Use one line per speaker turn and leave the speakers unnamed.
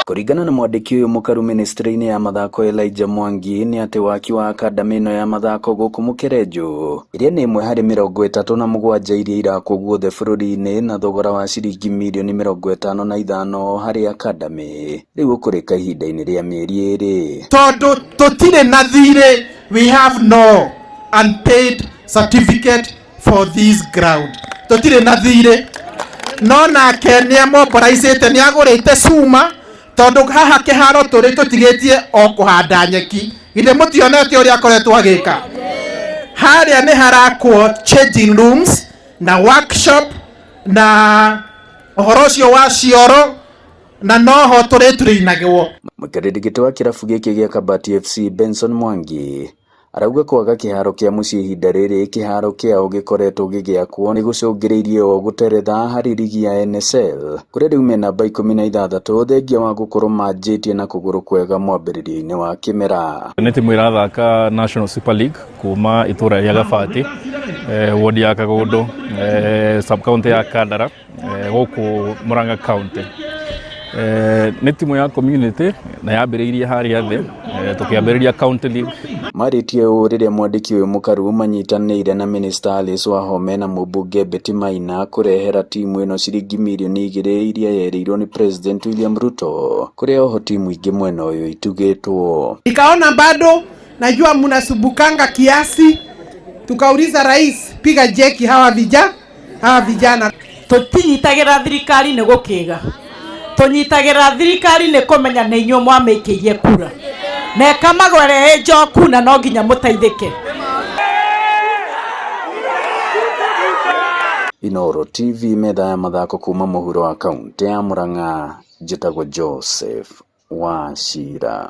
Kuringana na mwandiki uyu mukaru ministry-ini ya mathako Elijah Mwangi ni ati waki wa akademi ino ya mathako guku Mukirenju iria ni imwe hari 37 iria irakwo guothe bururi-ini na thogora wa ciringi mirioni 55 hari akademi riu ukurika ihinda-ini ria mieri iri
tondu tutire na thire. We have no unpaid certificate for this ground. Tutire na thire no nake ni amoboraicite ni agurite cuma tondu haha kiharo turi tutigetie o kuhanda nyeki inde mutionete uria akoretwo agika haria ni harakwo changing rooms na workshop na uhoro ucio wa cioro na noho turi turinagwo.
Mukiririgiti wa kirabu giki gia Kabati FC Benson Mwangi arauga kwaga kiharo kia mucii ihinda riri kiharo kiao gikoretwo gigiakwo ni gucungiriirie o guteretha hari ligi ya NSL kuria riu me namba 16 thengia wa gukorwo manjitie na kuguru kwega mwambiririo-ini wa kimera.
Ni timu irathaka National Super League kuma itura ria Gabati ward ya Kagundu sub county ya Kandara guku Murang'a county. Ni timu ya community na yambiriirie haria thi tukiambiriria county league.
Maritie riria mwandiki uyu mukaru manyitanire na minister Alice Wahome na mubunge Betty Maina kurehera timu ino ciringi mirioni 2 iria yerirwo ni President William Ruto kuria oho timu ingi mwena uyu itugitwo.
Nikaona bado najua mnasubukanga kiasi, tukauliza rais piga jeki hawa vijana
tutinyitagira thirikari ni gukiga tunyitagira thirikari ni kumenya ni inyo mwamikirie kura na kamagwere njoku na no nginya mutaithike.
Inooro TV metha ya mathako kuma muhuro wa kaunti ya Murang'a. Njitagwo Joseph Wachira.